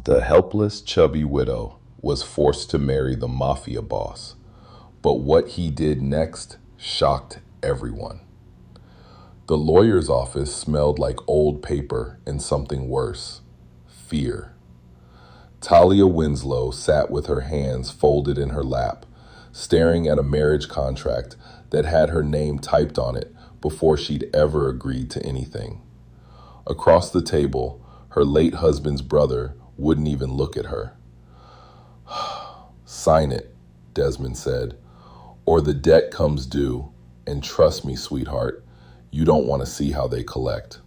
The helpless, chubby widow was forced to marry the Mafia Boss, but what he did next shocked everyone. The lawyer's office smelled like old paper and something worse: fear. Talia Winslow sat with her hands folded in her lap, staring at a marriage contract that had her name typed on it before she'd ever agreed to anything. Across the table, her late husband's brother wouldn't even look at her. "Sign it," Desmond said, "or the debt comes due, and trust me, sweetheart, you don't want to see how they collect."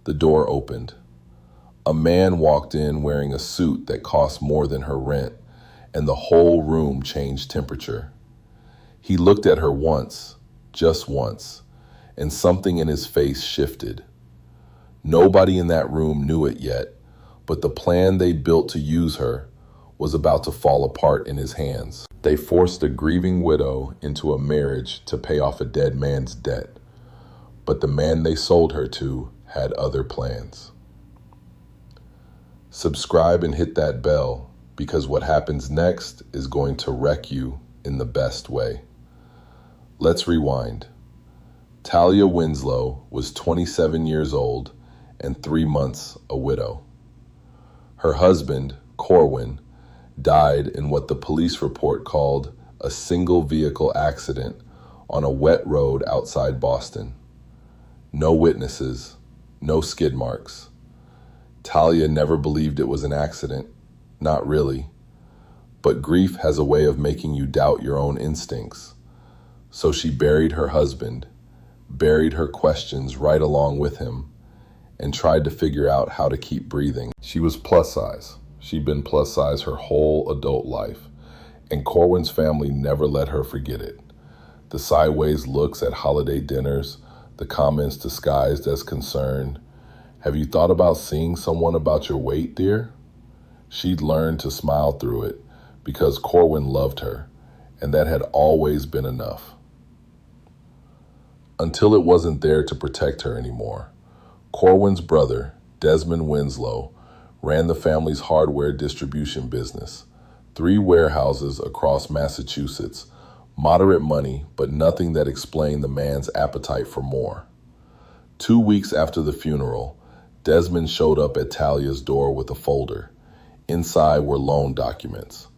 The door opened. A man walked in wearing a suit that cost more than her rent, and the whole room changed temperature. He looked at her once, just once, and something in his face shifted. Nobody in that room knew it yet, but the plan they built to use her was about to fall apart in his hands. They forced a grieving widow into a marriage to pay off a dead man's debt, but the man they sold her to had other plans. Subscribe and hit that bell, because what happens next is going to wreck you in the best way. Let's rewind. Talia Winslow was 27 years old and 3 months a widow. Her husband, Corwin, died in what the police report called a single vehicle accident on a wet road outside Boston. No witnesses, no skid marks. Talia never believed it was an accident, not really. But grief has a way of making you doubt your own instincts. So she buried her husband, buried her questions right along with him, and tried to figure out how to keep breathing. She was plus size. She'd been plus size her whole adult life, and Corwin's family never let her forget it. The sideways looks at holiday dinners, the comments disguised as concern. "Have you thought about seeing someone about your weight, dear?" She'd learned to smile through it because Corwin loved her, and that had always been enough. Until it wasn't there to protect her anymore. Corwin's brother, Desmond Winslow, ran the family's hardware distribution business. 3 warehouses across Massachusetts, moderate money, but nothing that explained the man's appetite for more. 2 weeks after the funeral, Desmond showed up at Talia's door with a folder. Inside were loan documents.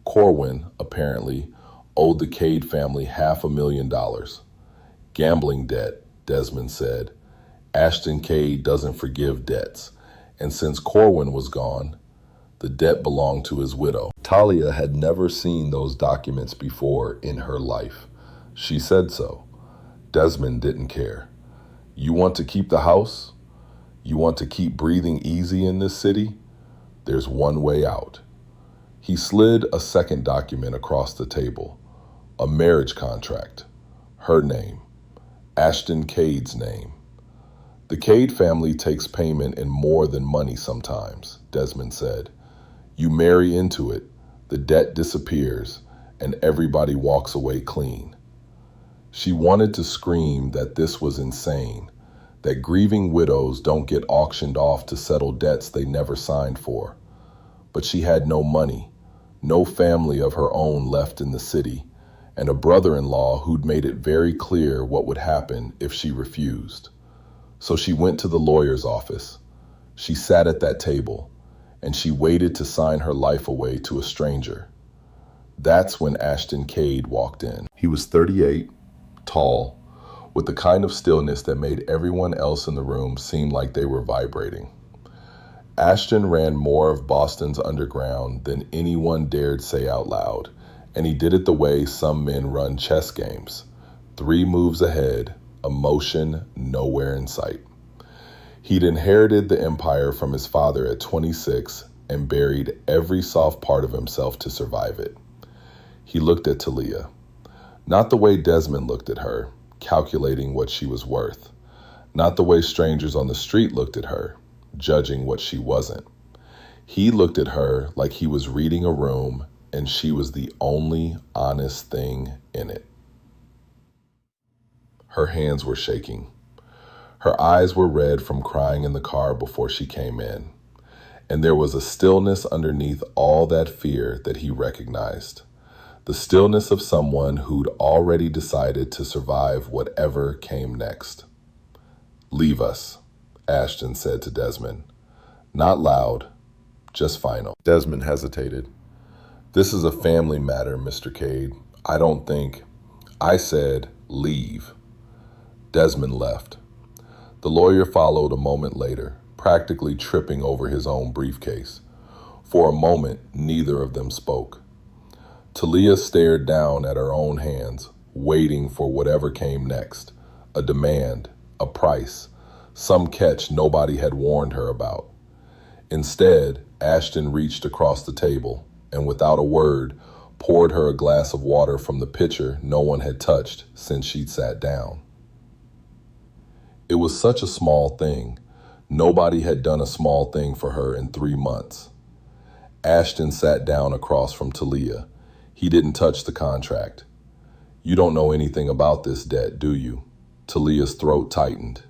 Corwin, apparently, owed the Cade family $500,000. Gambling debt, Desmond said. Ashton Cade doesn't forgive debts, and since Corwin was gone, the debt belonged to his widow. Talia had never seen those documents before in her life. She said so. Desmond didn't care. "You want to keep the house? You want to keep breathing easy in this city? There's one way out." He slid a second document across the table. A marriage contract. Her name. Ashton Cade's name. "The Cade family takes payment in more than money sometimes," Desmond said. "You marry into it, the debt disappears, and everybody walks away clean." She wanted to scream that this was insane, that grieving widows don't get auctioned off to settle debts they never signed for. But she had no money, no family of her own left in the city, and a brother-in-law who'd made it very clear what would happen if she refused. So she went to the lawyer's office. She sat at that table, and she waited to sign her life away to a stranger. That's when Ashton Cade walked in. He was 38, tall, with the kind of stillness that made everyone else in the room seem like they were vibrating. Ashton ran more of Boston's underground than anyone dared say out loud, and he did it the way some men run chess games. 3 moves ahead, emotion nowhere in sight. He'd inherited the empire from his father at 26 and buried every soft part of himself to survive it. He looked at Talia, not the way Desmond looked at her, calculating what she was worth, not the way strangers on the street looked at her, judging what she wasn't. He looked at her like he was reading a room and she was the only honest thing in it. Her hands were shaking. Her eyes were red from crying in the car before she came in. and there was a stillness underneath all that fear that he recognized. The stillness of someone who'd already decided to survive whatever came next. "Leave us," Ashton said to Desmond. Not loud, just final. Desmond hesitated. "This is a family matter, Mr. Cade. I don't think—" "I said, leave." Desmond left. The lawyer followed a moment later, practically tripping over his own briefcase. For a moment, neither of them spoke. Talia stared down at her own hands, waiting for whatever came next. A demand, a price, some catch nobody had warned her about. Instead, Ashton reached across the table and without a word, poured her a glass of water from the pitcher no one had touched since she'd sat down. It was such a small thing. Nobody had done a small thing for her in 3 months. Ashton sat down across from Talia. He didn't touch the contract. "You don't know anything about this debt, do you?" Talia's throat tightened.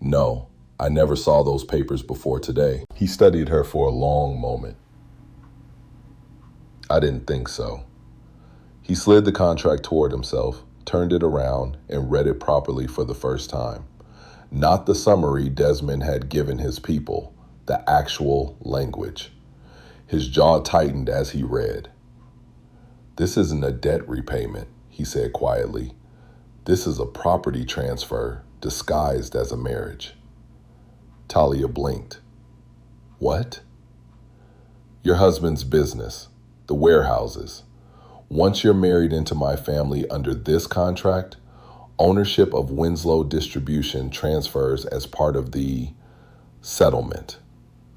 "No, I never saw those papers before today." He studied her for a long moment. "I didn't think so." He slid the contract toward himself, turned it around, and read it properly for the first time. Not the summary Desmond had given his people, the actual language. His jaw tightened as he read. "This isn't a debt repayment," he said quietly. "This is a property transfer disguised as a marriage." Talia blinked. "What?" "Your husband's business, the warehouses. Once you're married into my family under this contract, ownership of Winslow Distribution transfers as part of the settlement."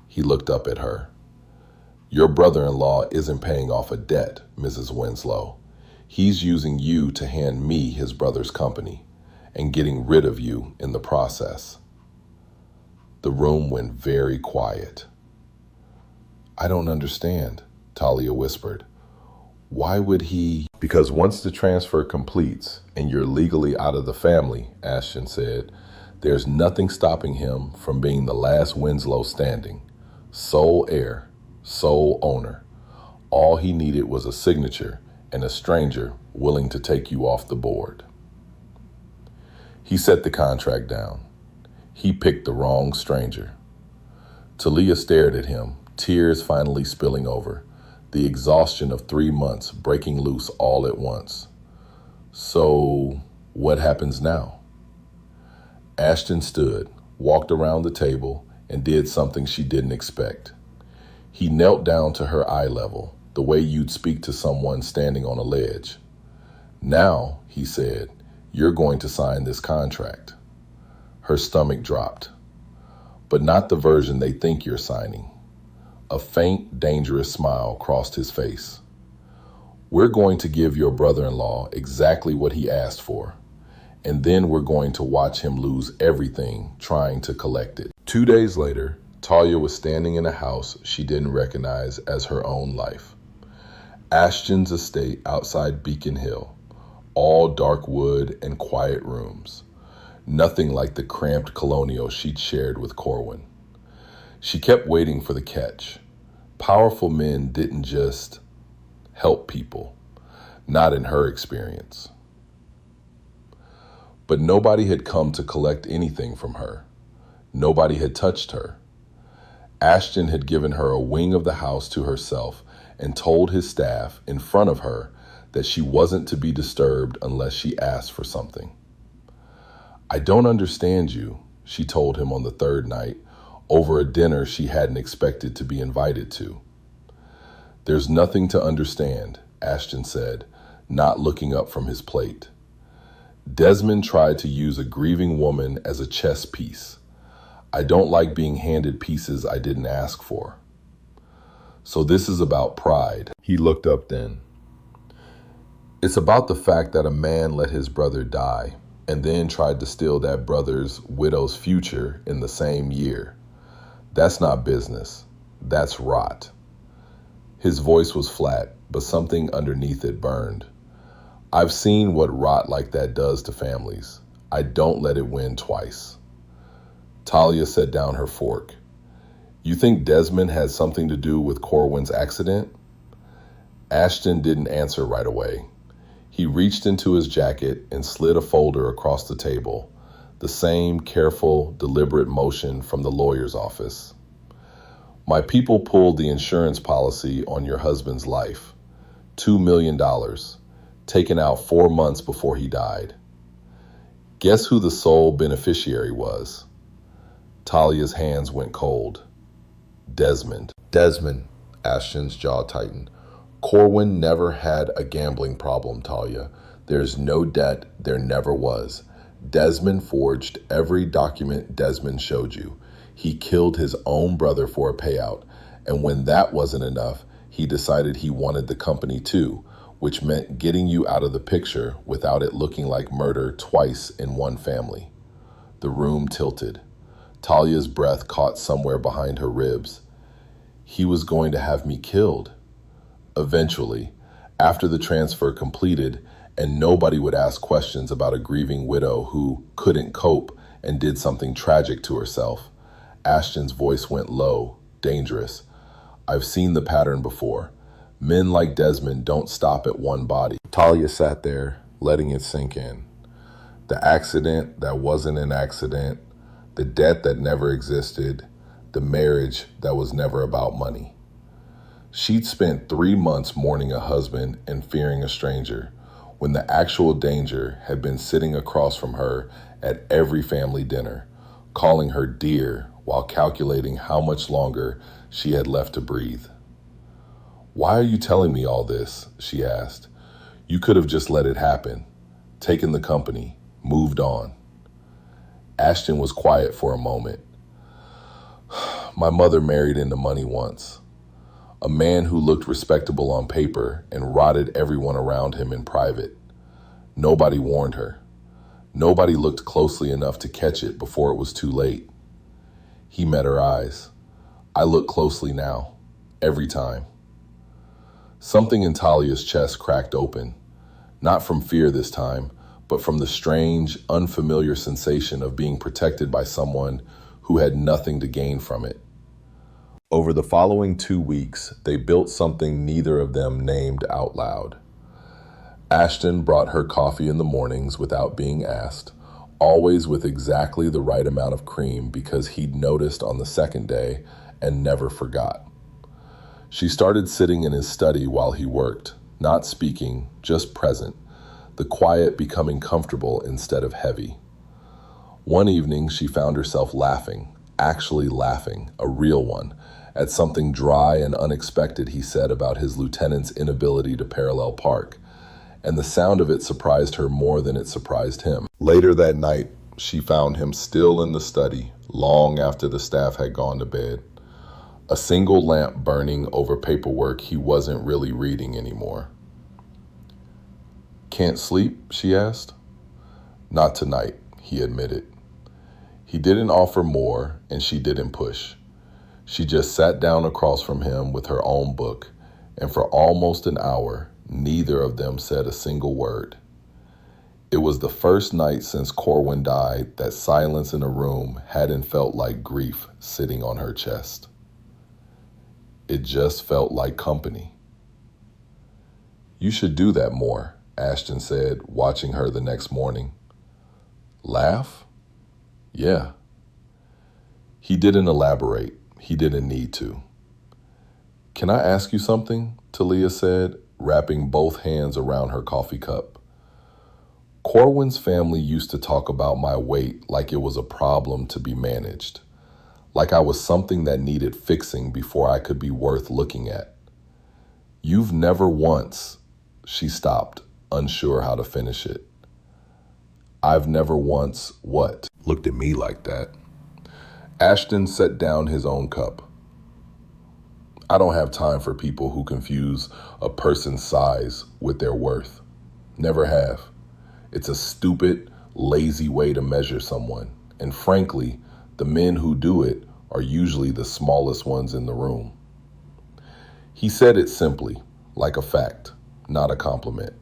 He looked up at her. "Your brother-in-law isn't paying off a debt, Mrs. Winslow. He's using you to hand me his brother's company and getting rid of you in the process." The room went very quiet. "I don't understand," Talia whispered. "Why would he—" "Because once the transfer completes and you're legally out of the family," Ashton said, "there's nothing stopping him from being the last Winslow standing. Sole heir, sole owner. All he needed was a signature and a stranger willing to take you off the board." He set the contract down. He picked the wrong stranger. Talia stared at him, tears finally spilling over, the exhaustion of 3 months breaking loose all at once. "So, what happens now?" Ashton stood, walked around the table, and did something she didn't expect. He knelt down to her eye level, the way you'd speak to someone standing on a ledge. "Now," he said, "you're going to sign this contract." Her stomach dropped. "But not the version they think you're signing." A faint, dangerous smile crossed his face. "We're going to give your brother-in-law exactly what he asked for, and then we're going to watch him lose everything trying to collect it." 2 days later, Talia was standing in a house she didn't recognize as her own life. Ashton's estate outside Beacon Hill, all dark wood and quiet rooms. Nothing like the cramped colonial she'd shared with Corwin. She kept waiting for the catch. Powerful men didn't just help people, not in her experience. But nobody had come to collect anything from her. Nobody had touched her. Ashton had given her a wing of the house to herself and told his staff in front of her that she wasn't to be disturbed unless she asked for something. "I don't understand you," she told him on the 3rd night, over a dinner she hadn't expected to be invited to. "There's nothing to understand," Ashton said, not looking up from his plate. "Desmond tried to use a grieving woman as a chess piece. I don't like being handed pieces I didn't ask for." "So this is about pride." He looked up then. "It's about the fact that a man let his brother die and then tried to steal that brother's widow's future in the same year. That's not business. That's rot." His voice was flat, but something underneath it burned. "I've seen what rot like that does to families. I don't let it win twice." Talia set down her fork. You think Desmond had something to do with Corwin's accident? Ashton didn't answer right away. He reached into his jacket and slid a folder across the table, the same careful, deliberate motion from the lawyer's office. My people pulled the insurance policy on your husband's life. $2 million, taken out 4 months before he died. Guess who the sole beneficiary was? Talia's hands went cold. Desmond. Desmond, Ashton's jaw tightened. Corwin never had a gambling problem, Talia. There's no debt, there never was. Desmond forged every document Desmond showed you. He killed his own brother for a payout, and when that wasn't enough, he decided he wanted the company too, which meant getting you out of the picture without it looking like murder twice in one family. The room tilted. Talia's breath caught somewhere behind her ribs. He was going to have me killed. Eventually, after the transfer completed and nobody would ask questions about a grieving widow who couldn't cope and did something tragic to herself, Ashton's voice went low, dangerous. I've seen the pattern before. Men like Desmond don't stop at one body. Talia sat there, letting it sink in. The accident that wasn't an accident, the debt that never existed, the marriage that was never about money. She'd spent 3 months mourning a husband and fearing a stranger, when the actual danger had been sitting across from her at every family dinner, calling her dear while calculating how much longer she had left to breathe. Why are you telling me all this? She asked. You could have just let it happen, taken the company, moved on. Ashton was quiet for a moment. My mother married into money once. A man who looked respectable on paper and rotted everyone around him in private. Nobody warned her. Nobody looked closely enough to catch it before it was too late. He met her eyes. I look closely now, every time. Something in Talia's chest cracked open, not from fear this time, but from the strange, unfamiliar sensation of being protected by someone who had nothing to gain from it. Over the following 2 weeks, they built something neither of them named out loud. Ashton brought her coffee in the mornings without being asked, always with exactly the right amount of cream because he'd noticed on the second day and never forgot. She started sitting in his study while he worked, not speaking, just present, the quiet becoming comfortable instead of heavy. One evening, she found herself laughing, actually laughing, a real one, at something dry and unexpected he said about his lieutenant's inability to parallel park, and the sound of it surprised her more than it surprised him. Later that night, she found him still in the study, long after the staff had gone to bed. A single lamp burning over paperwork he wasn't really reading anymore. Can't sleep? She asked. Not tonight, he admitted. He didn't offer more, and she didn't push. She just sat down across from him with her own book, and for almost an hour, neither of them said a single word. It was the first night since Corwin died that silence in a room hadn't felt like grief sitting on her chest. It just felt like company. You should do that more, Ashton said, watching her the next morning. Laugh? Yeah. He didn't elaborate. He didn't need to. Can I ask you something? Talia said, wrapping both hands around her coffee cup. Corwin's family used to talk about my weight like it was a problem to be managed, like I was something that needed fixing before I could be worth looking at. You've never once, she stopped, unsure how to finish it. I've never once, what? Looked at me like that. Ashton set down his own cup. I don't have time for people who confuse a person's size with their worth. Never have. It's a stupid, lazy way to measure someone. And frankly, the men who do it are usually the smallest ones in the room. He said it simply, like a fact, not a compliment.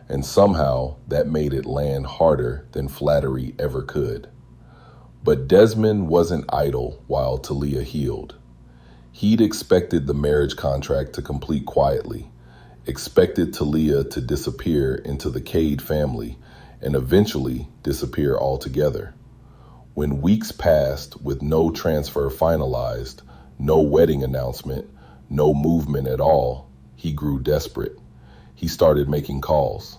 And somehow that made it land harder than flattery ever could. But Desmond wasn't idle while Talia healed. He'd expected the marriage contract to complete quietly, expected Talia to disappear into the Cade family and eventually disappear altogether. When weeks passed with no transfer finalized, no wedding announcement, no movement at all, he grew desperate. He started making calls,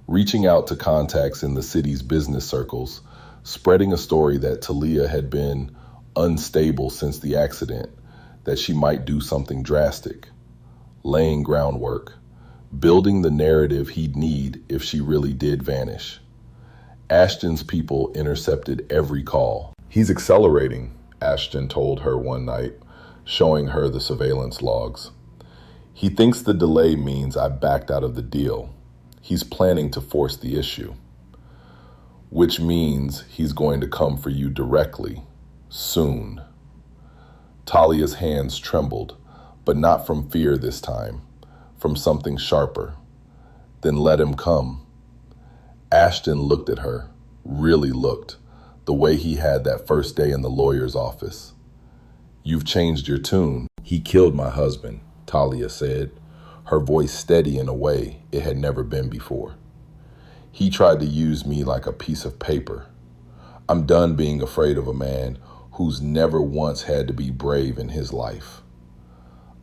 reaching out to contacts in the city's business circles, spreading a story that Talia had been unstable since the accident, that she might do something drastic, laying groundwork, building the narrative he'd need if she really did vanish. Ashton's people intercepted every call. "He's accelerating," Ashton told her one night, showing her the surveillance logs. "He thinks the delay means I backed out of the deal. He's planning to force the issue. Which means he's going to come for you directly, soon." Talia's hands trembled, but not from fear this time, from something sharper. "Then let him come." Ashton looked at her, really looked, the way he had that first day in the lawyer's office. "You've changed your tune." "He killed my husband," Talia said, her voice steady in a way it had never been before. "He tried to use me like a piece of paper. I'm done being afraid of a man who's never once had to be brave in his life.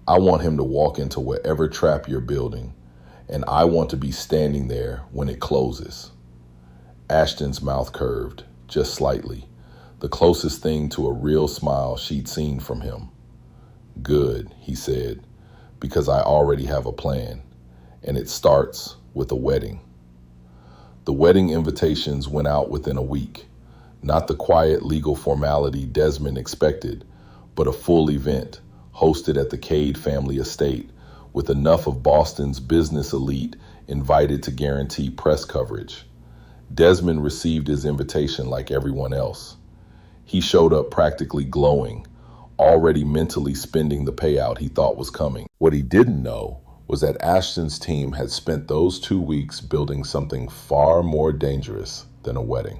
I want him to walk into whatever trap you're building, and I want to be standing there when it closes." Ashton's mouth curved, just slightly, the closest thing to a real smile she'd seen from him. "Good," he said, "because I already have a plan, and it starts with a wedding." The wedding invitations went out within a week, not the quiet legal formality Desmond expected, but a full event hosted at the Cade family estate with enough of Boston's business elite invited to guarantee press coverage. Desmond received his invitation like everyone else. He showed up practically glowing, already mentally spending the payout he thought was coming. What he didn't know was that Ashton's team had spent those 2 weeks building something far more dangerous than a wedding.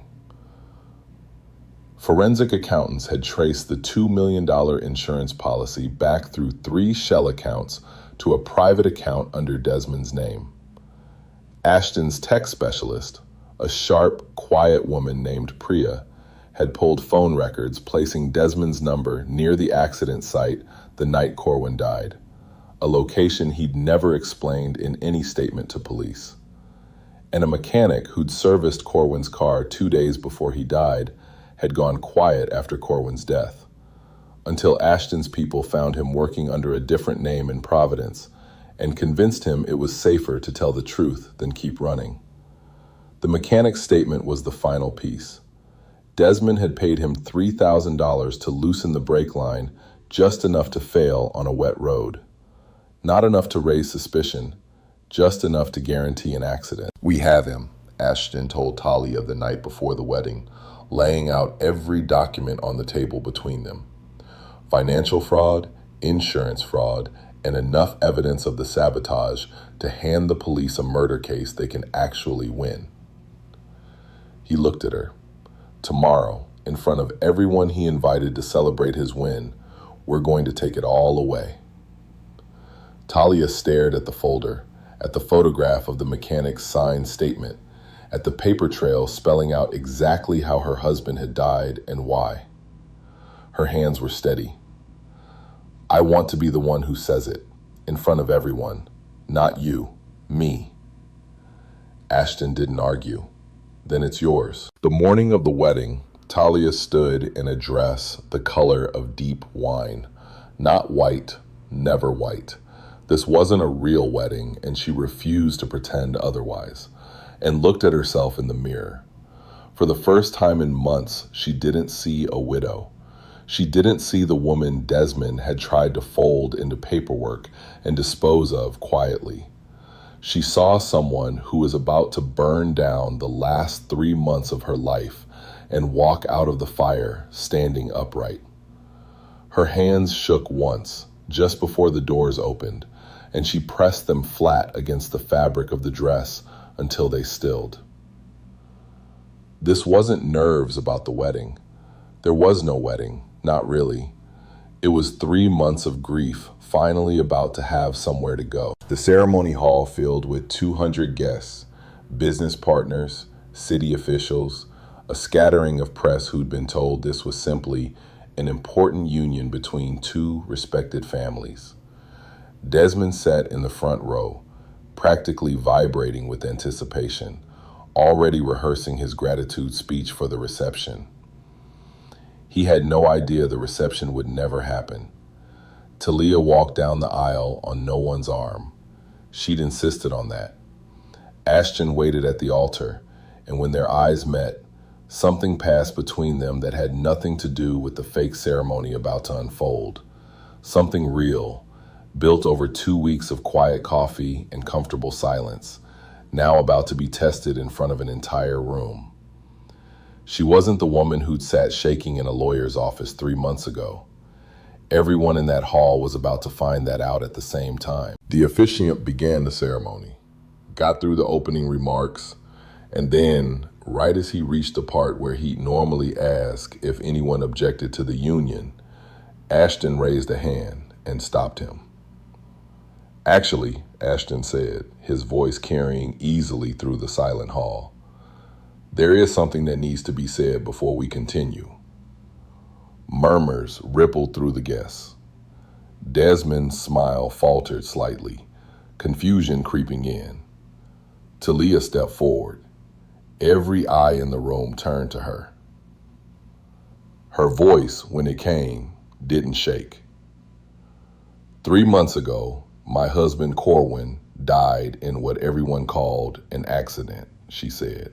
Forensic accountants had traced the $2 million insurance policy back through 3 shell accounts to a private account under Desmond's name. Ashton's tech specialist, a sharp, quiet woman named Priya, had pulled phone records placing Desmond's number near the accident site the night Corwin died, a location he'd never explained in any statement to police. And a mechanic who'd serviced Corwin's car 2 days before he died had gone quiet after Corwin's death, until Ashton's people found him working under a different name in Providence and convinced him it was safer to tell the truth than keep running. The mechanic's statement was the final piece. Desmond had paid him $3,000 to loosen the brake line, just enough to fail on a wet road. Not enough to raise suspicion, just enough to guarantee an accident. "We have him," Ashton told Talia the night before the wedding, laying out every document on the table between them. Financial fraud, insurance fraud, and enough evidence of the sabotage to hand the police a murder case they can actually win. He looked at her. "Tomorrow, in front of everyone he invited to celebrate his win, we're going to take it all away." Talia stared at the folder, at the photograph of the mechanic's signed statement, at the paper trail spelling out exactly how her husband had died and why. Her hands were steady. "I want to be the one who says it, in front of everyone. Not you, me." Ashton didn't argue. "Then it's yours." The morning of the wedding, Talia stood in a dress the color of deep wine. Not white, never white. This wasn't a real wedding, and she refused to pretend otherwise, and looked at herself in the mirror. For the first time in months, she didn't see a widow. She didn't see the woman Desmond had tried to fold into paperwork and dispose of quietly. She saw someone who was about to burn down the last 3 months of her life and walk out of the fire standing upright. Her hands shook once, just before the doors opened, and she pressed them flat against the fabric of the dress until they stilled. This wasn't nerves about the wedding. There was no wedding, not really. It was 3 months of grief, finally about to have somewhere to go. The ceremony hall filled with 200 guests, business partners, city officials, a scattering of press who'd been told this was simply an important union between two respected families. Desmond sat in the front row, practically vibrating with anticipation, already rehearsing his gratitude speech for the reception. He had no idea the reception would never happen. Talia walked down the aisle on no one's arm. She'd insisted on that. Ashton waited at the altar, and when their eyes met, something passed between them that had nothing to do with the fake ceremony about to unfold. Something real, built over 2 weeks of quiet coffee and comfortable silence, now about to be tested in front of an entire room. She wasn't the woman who'd sat shaking in a lawyer's office 3 months ago. Everyone in that hall was about to find that out at the same time. The officiant began the ceremony, got through the opening remarks, and then, right as he reached the part where he'd normally ask if anyone objected to the union, Ashton raised a hand and stopped him. "Actually," Ashton said, his voice carrying easily through the silent hall, "there is something that needs to be said before we continue." Murmurs rippled through the guests. Desmond's smile faltered slightly, confusion creeping in. Talia stepped forward. Every eye in the room turned to her. Her voice, when it came, didn't shake. "3 months ago, my husband Corwin died in what everyone called an accident," she said.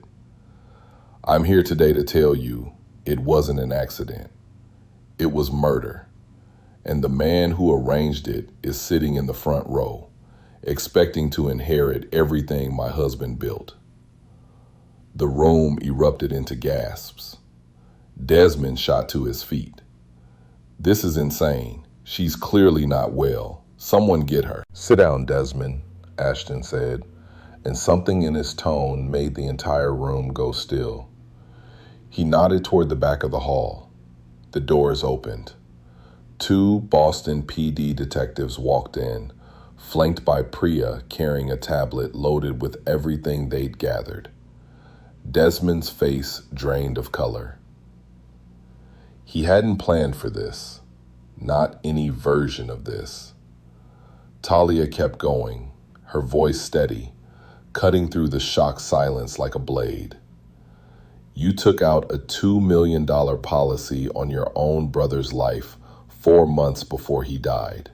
"I'm here today to tell you it wasn't an accident. It was murder. And the man who arranged it is sitting in the front row, expecting to inherit everything my husband built." The room erupted into gasps. Desmond shot to his feet. "This is insane. She's clearly not well. Someone get her." "Sit down, Desmond," Ashton said, and something in his tone made the entire room go still. He nodded toward the back of the hall. The doors opened. 2 Boston PD detectives walked in, flanked by Priya carrying a tablet loaded with everything they'd gathered. Desmond's face drained of color. He hadn't planned for this, not any version of this. Talia kept going, her voice steady, cutting through the shocked silence like a blade. "You took out a $2 million policy on your own brother's life 4 months before he died.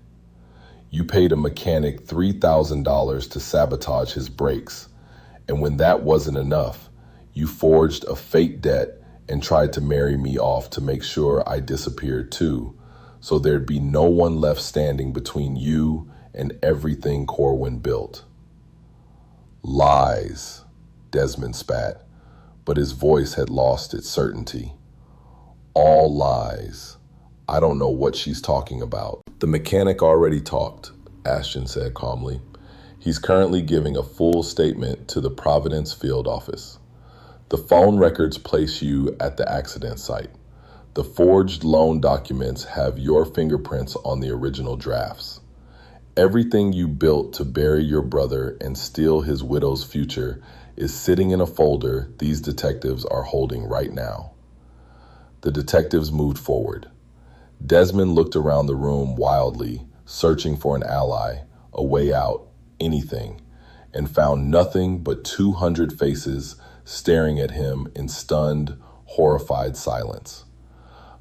You paid a mechanic $3,000 to sabotage his brakes, and when that wasn't enough, you forged a fake debt and tried to marry me off to make sure I disappeared too, so there'd be no one left standing between you and everything Corwin built." "Lies," Desmond spat, but his voice had lost its certainty. "All lies. I don't know what she's talking about." "The mechanic already talked," Ashton said calmly. "He's currently giving a full statement to the Providence field office. The phone records place you at the accident site. The forged loan documents have your fingerprints on the original drafts. Everything you built to bury your brother and steal his widow's future is sitting in a folder these detectives are holding right now." The detectives moved forward. Desmond looked around the room wildly, searching for an ally, a way out, anything, and found nothing but 200 faces staring at him in stunned, horrified silence.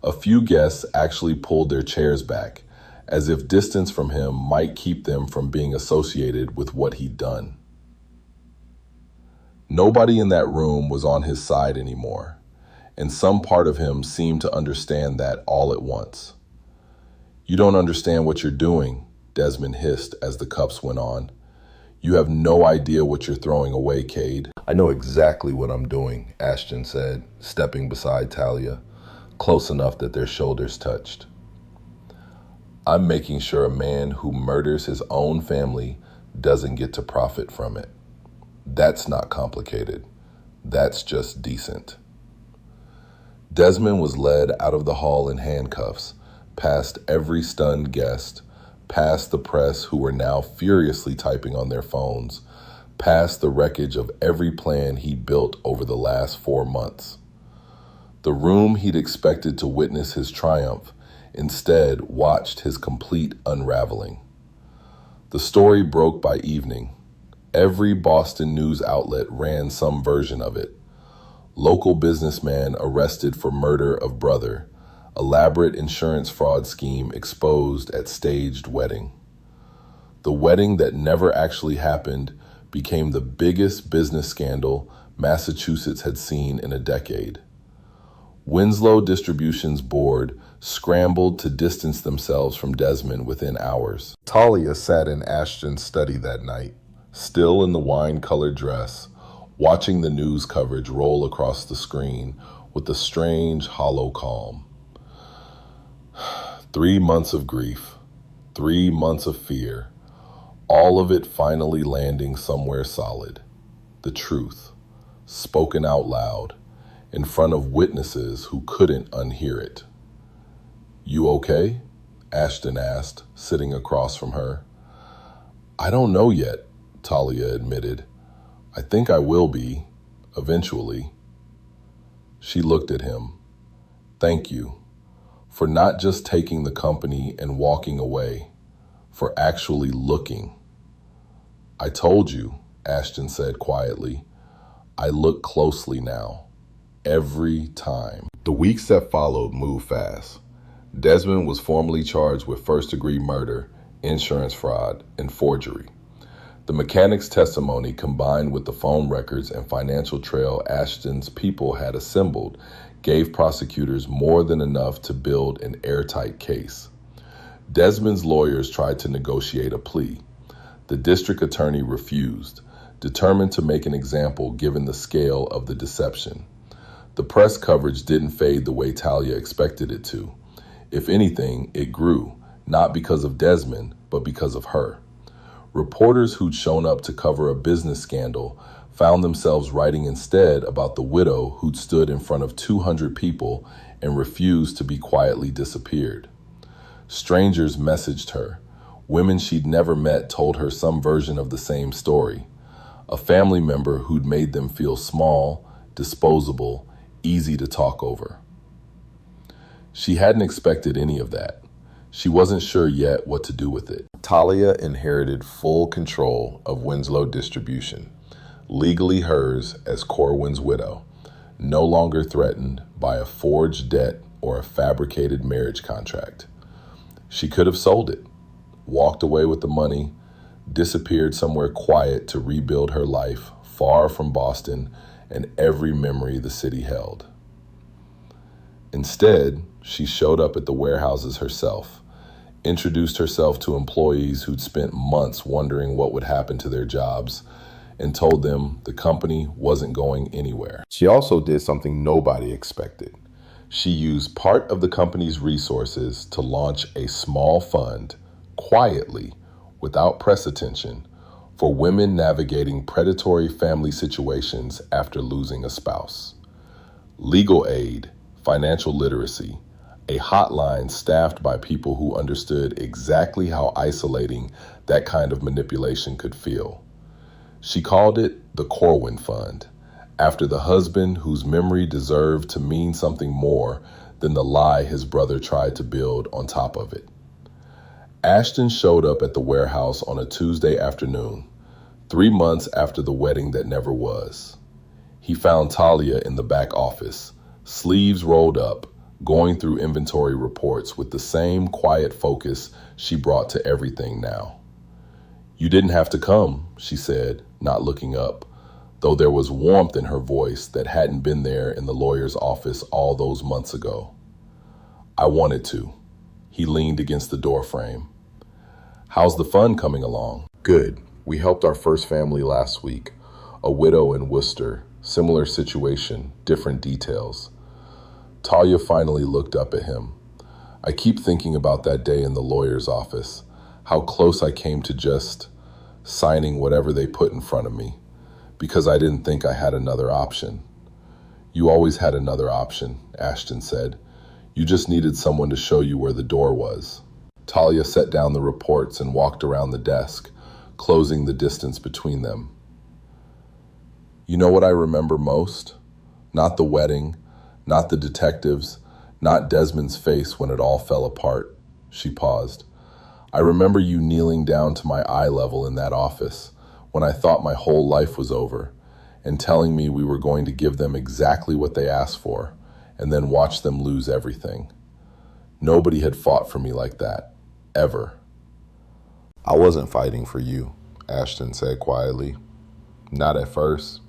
A few guests actually pulled their chairs back, as if distance from him might keep them from being associated with what he'd done. Nobody in that room was on his side anymore, and some part of him seemed to understand that all at once. "You don't understand what you're doing," Desmond hissed as the cups went on. "You have no idea what you're throwing away, Cade." "I know exactly what I'm doing," Ashton said, stepping beside Talia, close enough that their shoulders touched. "I'm making sure a man who murders his own family doesn't get to profit from it. That's not complicated. That's just decent." Desmond was led out of the hall in handcuffs, past every stunned guest, past the press who were now furiously typing on their phones, past the wreckage of every plan he'd built over the last 4 months. The room he'd expected to witness his triumph instead watched his complete unraveling. The story broke by evening. Every Boston news outlet ran some version of it. Local businessman arrested for murder of brother. Elaborate insurance fraud scheme exposed at staged wedding. The wedding that never actually happened became the biggest business scandal Massachusetts had seen in a decade. Winslow Distribution's board scrambled to distance themselves from Desmond within hours. Talia sat in Ashton's study that night, still in the wine-colored dress, watching the news coverage roll across the screen with a strange, hollow calm. 3 months of grief, 3 months of fear, all of it finally landing somewhere solid. The truth, spoken out loud, in front of witnesses who couldn't unhear it. "You okay?" Ashton asked, sitting across from her. "I don't know yet," Talia admitted. "I think I will be, eventually." She looked at him. "Thank you for not just taking the company and walking away, for actually looking." "I told you," Ashton said quietly. "I look closely now. Every time." The weeks that followed moved fast. Desmond was formally charged with first-degree murder, insurance fraud, and forgery. The mechanic's testimony, combined with the phone records and financial trail Ashton's people had assembled, gave prosecutors more than enough to build an airtight case. Desmond's lawyers tried to negotiate a plea. The district attorney refused, determined to make an example given the scale of the deception. The press coverage didn't fade the way Talia expected it to. If anything, it grew, not because of Desmond, but because of her. Reporters who'd shown up to cover a business scandal found themselves writing instead about the widow who'd stood in front of 200 people and refused to be quietly disappeared. Strangers messaged her. Women she'd never met told her some version of the same story. A family member who'd made them feel small, disposable, easy to talk over. She hadn't expected any of that. She wasn't sure yet what to do with it. Talia inherited full control of Winslow Distribution, legally hers as Corwin's widow, no longer threatened by a forged debt or a fabricated marriage contract. She could have sold it, walked away with the money, disappeared somewhere quiet to rebuild her life far from Boston and every memory the city held. Instead, she showed up at the warehouses herself, introduced herself to employees who'd spent months wondering what would happen to their jobs, and told them the company wasn't going anywhere. She also did something nobody expected. She used part of the company's resources to launch a small fund, quietly, without press attention, for women navigating predatory family situations after losing a spouse. Legal aid, financial literacy, a hotline staffed by people who understood exactly how isolating that kind of manipulation could feel. She called it the Corwin Fund, after the husband whose memory deserved to mean something more than the lie his brother tried to build on top of it. Ashton showed up at the warehouse on a Tuesday afternoon, 3 months after the wedding that never was. He found Talia in the back office, sleeves rolled up, going through inventory reports with the same quiet focus she brought to everything now. "You didn't have to come," she said, not looking up, though there was warmth in her voice that hadn't been there in the lawyer's office all those months ago. "I wanted to." He leaned against the doorframe. "How's the fund coming along?" "Good. We helped our first family last week, a widow in Worcester, similar situation, different details." Talia finally looked up at him. "I keep thinking about that day in the lawyer's office, how close I came to just signing whatever they put in front of me, because I didn't think I had another option." "You always had another option," Ashton said. You just needed someone to show you where the door was. Talia set down the reports and walked around the desk, closing the distance between them. You know what I remember most? Not the wedding, not the detectives, not Desmond's face when it all fell apart. She paused. I remember you kneeling down to my eye level in that office when I thought my whole life was over, and telling me we were going to give them exactly what they asked for, and then watch them lose everything. Nobody had fought for me like that, ever. I wasn't fighting for you, Ashton said quietly. Not at first.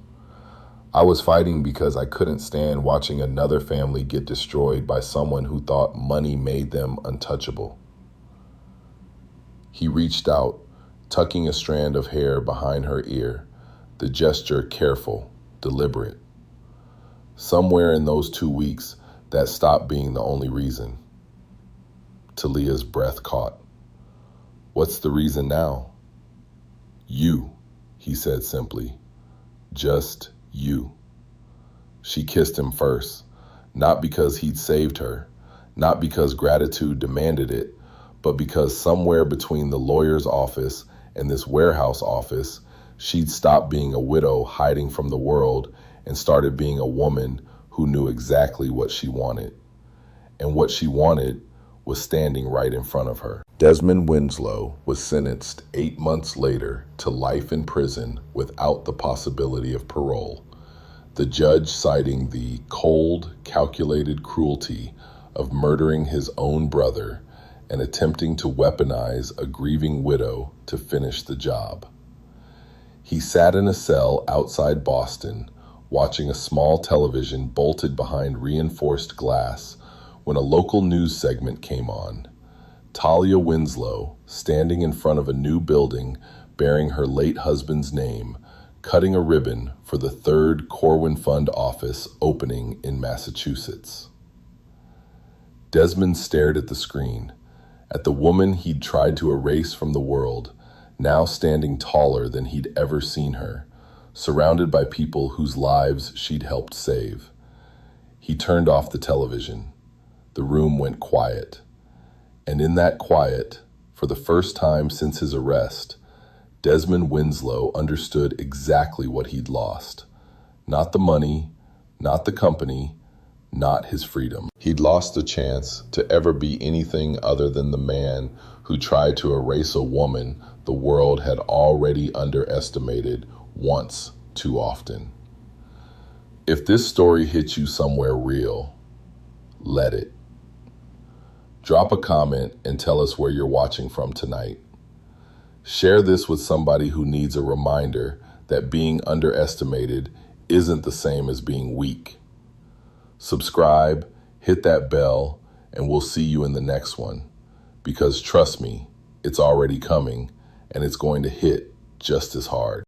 I was fighting because I couldn't stand watching another family get destroyed by someone who thought money made them untouchable. He reached out, tucking a strand of hair behind her ear, the gesture careful, deliberate. Somewhere in those 2 weeks, that stopped being the only reason. Talia's breath caught. What's the reason now? You, he said simply. Just you. She kissed him first, not because he'd saved her, not because gratitude demanded it, but because somewhere between the lawyer's office and this warehouse office, she'd stopped being a widow hiding from the world and started being a woman who knew exactly what she wanted. And what she wanted was standing right in front of her. Desmond Winslow was sentenced 8 months later to life in prison without the possibility of parole, the judge citing the cold, calculated cruelty of murdering his own brother and attempting to weaponize a grieving widow to finish the job. He sat in a cell outside Boston, watching a small television bolted behind reinforced glass when a local news segment came on. Talia Winslow, standing in front of a new building bearing her late husband's name, cutting a ribbon for the third Corwin Fund office opening in Massachusetts. Desmond stared at the screen, at the woman he'd tried to erase from the world, now standing taller than he'd ever seen her, surrounded by people whose lives she'd helped save. He turned off the television. The room went quiet. And in that quiet, for the first time since his arrest, Desmond Winslow understood exactly what he'd lost. Not the money, not the company, not his freedom. He'd lost the chance to ever be anything other than the man who tried to erase a woman the world had already underestimated once too often. If this story hit you somewhere real, let it. Drop a comment and tell us where you're watching from tonight. Share this with somebody who needs a reminder that being underestimated isn't the same as being weak. Subscribe, hit that bell, and we'll see you in the next one. Because trust me, it's already coming, and it's going to hit just as hard.